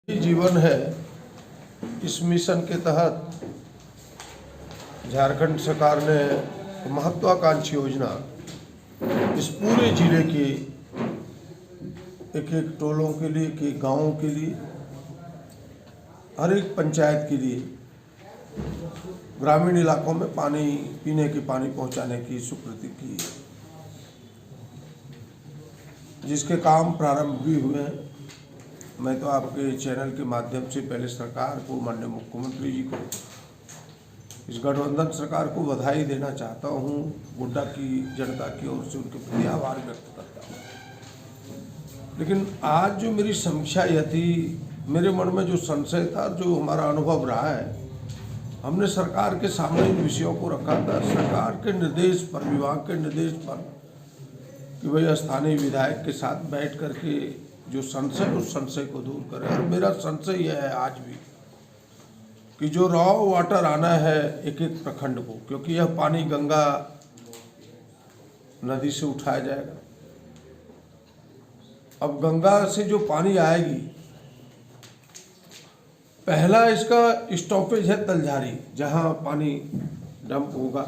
जीवन है। इस मिशन के तहत झारखंड सरकार ने महत्वाकांक्षी योजना इस पूरे जिले के एक एक टोलों के लिए, के गांवों के लिए, हर एक पंचायत के लिए ग्रामीण इलाकों में पानी, पीने के पानी पहुंचाने की स्वीकृति की है, जिसके काम प्रारंभ भी हुए हैं। मैं तो आपके चैनल के माध्यम से पहले सरकार को, माननीय मुख्यमंत्री जी को, इस गठबंधन सरकार को बधाई देना चाहता हूँ। गोड्डा की जनता की ओर से उनके प्रति आभार व्यक्त करता हूँ। लेकिन आज जो मेरी समीक्षा यह थी, मेरे मन में जो संशय था, जो हमारा अनुभव रहा है, हमने सरकार के सामने इन विषयों को रखा था। सरकार के निर्देश पर, विभाग के निर्देश पर, कि भाई स्थानीय विधायक के साथ बैठ करके जो संशय, उस संशय को दूर करें। और मेरा संशय यह है आज भी कि जो रॉ वाटर आना है एक एक प्रखंड को, क्योंकि यह पानी गंगा नदी से उठाया जाएगा। अब गंगा से जो पानी आएगी, पहला इसका स्टॉपेज है तलझारी, जहां पानी डंप होगा।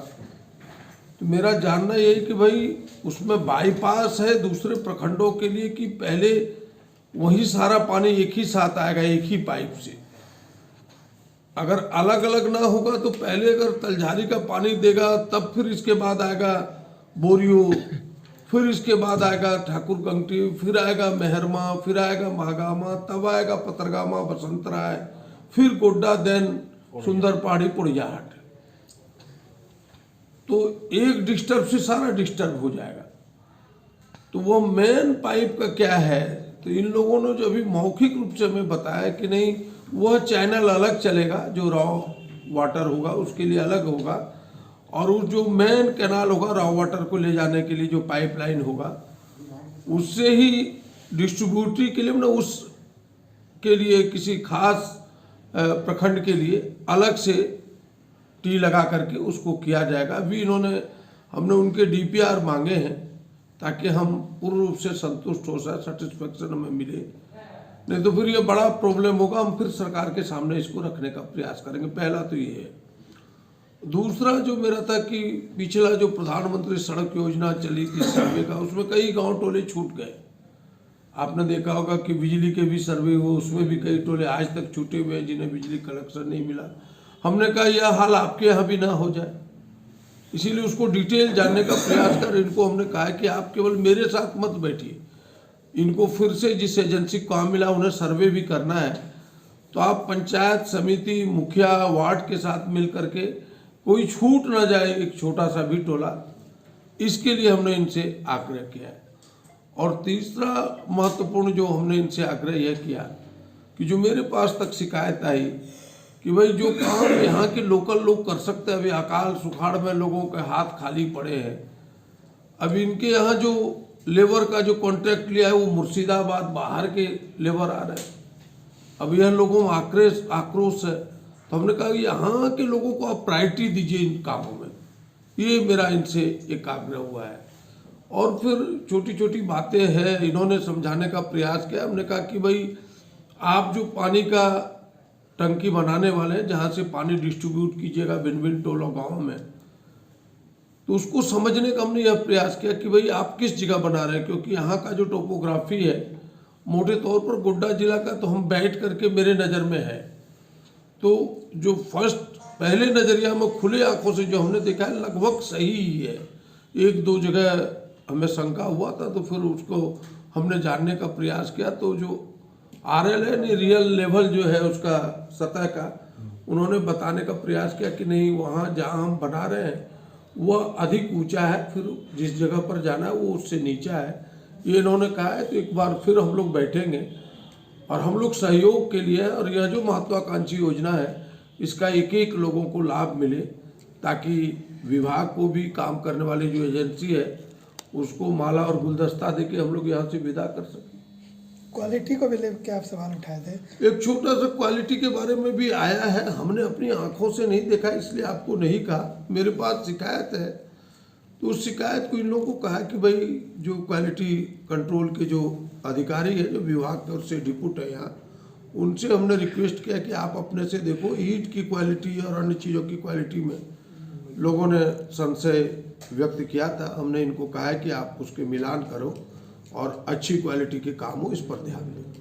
तो मेरा जानना यही कि भाई उसमें बाईपास है दूसरे प्रखंडों के लिए, कि पहले वही सारा पानी एक ही साथ आएगा, एक ही पाइप से। अगर अलग अलग ना होगा तो पहले अगर तलझारी का पानी देगा, तब फिर इसके बाद आएगा बोरियो, फिर इसके बाद आएगा ठाकुरगंगटी, फिर आएगा मेहरमा, फिर आएगा महागामा, तब आएगा पतरगामा, बसंतराय, फिर गोड्डा, देन सुंदर पहाड़ी, पुड़ियाहाट। तो एक डिस्टर्ब से सारा डिस्टर्ब हो जाएगा। तो वो मेन पाइप का क्या है, तो इन लोगों ने जो अभी मौखिक रूप से हमें बताया कि नहीं, वह चैनल अलग चलेगा, जो रॉ वाटर होगा उसके लिए अलग होगा, और वो जो मेन कैनाल होगा रॉ वाटर को ले जाने के लिए, जो पाइपलाइन होगा, उससे ही डिस्ट्रीब्यूटरी के लिए, मतलब उसके लिए किसी खास प्रखंड के लिए अलग से टी लगा करके उसको किया जाएगा। अभी हमने उनके डीपीआर मांगे हैं, ताकि हम पूर्ण रूप से संतुष्ट हो जाए, सेटिस्फेक्शन हमें मिले। नहीं तो फिर ये बड़ा प्रॉब्लम होगा, हम फिर सरकार के सामने इसको रखने का प्रयास करेंगे। पहला तो ये है। दूसरा जो मेरा था कि पिछला जो प्रधानमंत्री सड़क योजना चली थी सर्वे का, उसमें कई गांव टोले छूट गए। आपने देखा होगा कि बिजली के भी सर्वे हुए, उसमें भी कई टोले आज तक छूटे हुए हैं जिन्हें बिजली कनेक्शन नहीं मिला। हमने कहा यह हाल आपके यहाँ भी ना हो जाए, इसीलिए उसको डिटेल जानने का प्रयास कर। इनको हमने कहा है कि आप केवल मेरे साथ मत बैठिए, इनको फिर से जिस एजेंसी को काम मिला उन्हें सर्वे भी करना है, तो आप पंचायत समिति, मुखिया, वार्ड के साथ मिल करके कोई छूट ना जाए एक छोटा सा भी टोला, इसके लिए हमने इनसे आग्रह किया है। और तीसरा महत्वपूर्ण जो हमने इनसे आग्रह यह किया कि जो मेरे पास तक शिकायत आई कि भाई जो काम यहाँ के लोकल लोग कर सकते हैं, अभी अकाल सुखाड़ में लोगों के हाथ खाली पड़े हैं। अभी इनके यहाँ जो लेबर का जो कॉन्ट्रैक्ट लिया है वो मुर्शिदाबाद, बाहर के लेबर आ रहे हैं। अब यह लोगों में आक्रोश है, तो हमने कहा यहाँ के लोगों को आप प्रायोरिटी दीजिए इन कामों में। ये मेरा इनसे एक आग्रह हुआ है। और फिर छोटी छोटी बातें हैं, इन्होंने समझाने का प्रयास किया। हमने कहा कि भाई आप जो पानी का टंकी बनाने वाले हैं, जहाँ से पानी डिस्ट्रीब्यूट कीजिएगा भिन्न भिन्न टोलों गाँव में, तो उसको समझने का हमने यह प्रयास किया कि भाई आप किस जगह बना रहे हैं। क्योंकि यहाँ का जो टोपोग्राफी है, मोटे तौर पर गोड्डा जिला का तो हम बैठ करके मेरे नज़र में है, तो जो पहले नज़रिया में खुले आंखों से जो हमने देखा है लगभग सही ही है। एक दो जगह हमें शंका हुआ था, तो फिर उसको हमने जानने का प्रयास किया। तो जो RL है, नहीं रियल लेवल जो है उसका सतह का, उन्होंने बताने का प्रयास किया कि नहीं, वहाँ जहाँ हम बना रहे हैं वह अधिक ऊंचा है, फिर जिस जगह पर जाना है वो उससे नीचा है, ये इन्होंने कहा है। तो एक बार फिर हम लोग बैठेंगे और हम लोग सहयोग के लिए, और यह जो महत्वाकांक्षी योजना है इसका एक एक लोगों को लाभ मिले, ताकि विभाग को भी काम करने वाली जो एजेंसी है उसको माला और गुलदस्ता देके हम लोग यहाँ से विदा कर सकें। क्वालिटी को भी लेकर आप सवाल उठाए थे। एक छोटा सा क्वालिटी के बारे में भी आया है, हमने अपनी आंखों से नहीं देखा इसलिए आपको नहीं कहा। मेरे पास शिकायत है, तो उस शिकायत को इन लोगों को कहा कि भाई जो क्वालिटी कंट्रोल के जो अधिकारी है, जो विभाग की ओर से डिप्यूट है यहाँ, उनसे हमने रिक्वेस्ट किया कि आप अपने से देखो, ईंट की क्वालिटी और अन्य चीज़ों की क्वालिटी में लोगों ने संशय व्यक्त किया था। हमने इनको कहा है कि आप उसके मिलान करो और अच्छी क्वालिटी के काम हो, इस पर ध्यान दें।